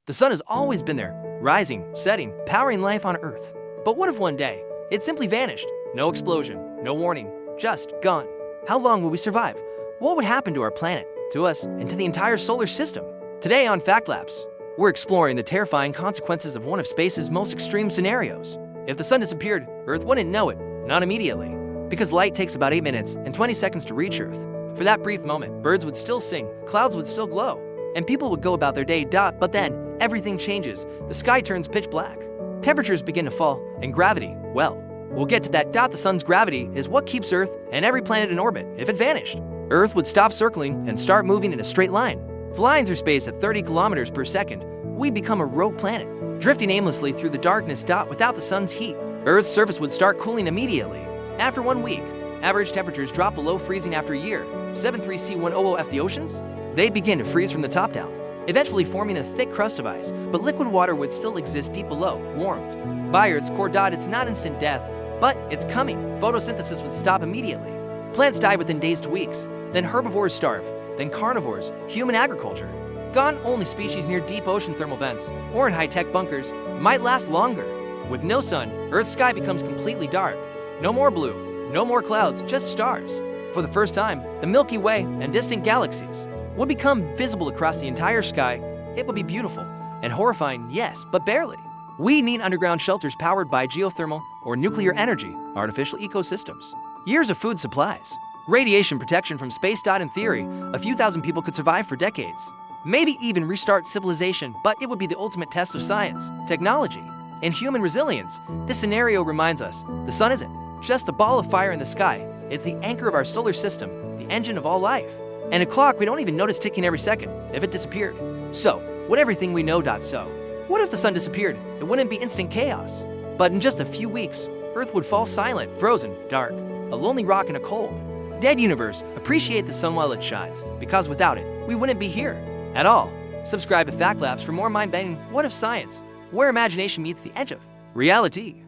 The sun has always been there, rising, setting, powering life on Earth. But what if one day, it simply vanished? No explosion, no warning, just gone. How long will we survive? What would happen to our planet, to us, and to the entire solar system? Today on FactLabX, we're exploring the terrifying consequences of one of space's most extreme scenarios. If the sun disappeared, Earth wouldn't know it, not immediately, because light takes about 8 minutes and 20 seconds to reach Earth. For that brief moment, birds would still sing, clouds would still glow, and people would go about their day. But then, everything changes. The sky turns pitch black. Temperatures begin to fall, and gravity, well, we'll get to that. The sun's gravity is what keeps Earth and every planet in orbit. If it vanished, Earth would stop circling and start moving in a straight line. Flying through space at 30 kilometers per second, we'd become a rogue planet, drifting aimlessly through the darkness. Without the sun's heat, Earth's surface would start cooling immediately. After 1 week, average temperatures drop below freezing. After a year, 73C100F, the oceans, they begin to freeze from the top down, eventually forming a thick crust of ice, but liquid water would still exist deep below, warmed by Earth's core. It's not instant death, but it's coming. Photosynthesis would stop immediately. Plants die within days to weeks. Then herbivores starve. Then carnivores, human agriculture. Gone. Only species near deep ocean thermal vents or in high-tech bunkers might last longer. With no sun, Earth's sky becomes completely dark. No more blue, no more clouds, just stars. For the first time, the Milky Way and distant galaxies would become visible across the entire sky. It would be beautiful and horrifying, yes, but barely. We need underground shelters powered by geothermal or nuclear energy, artificial ecosystems, years of food supplies, radiation protection from space. In theory, a few thousand people could survive for decades, maybe even restart civilization, but it would be the ultimate test of science, technology, and human resilience. This scenario reminds us the sun isn't just a ball of fire in the sky. It's the anchor of our solar system, the engine of all life, and a clock we don't even notice ticking every second if it disappeared. So, what everything we know. So, what if the sun disappeared? It wouldn't be instant chaos, but in just a few weeks, Earth would fall silent, frozen, dark, a lonely rock in a cold, dead universe. Appreciate the sun while it shines, because without it, we wouldn't be here at all. Subscribe to FactLabX for more mind-bending what if science, where imagination meets the edge of reality.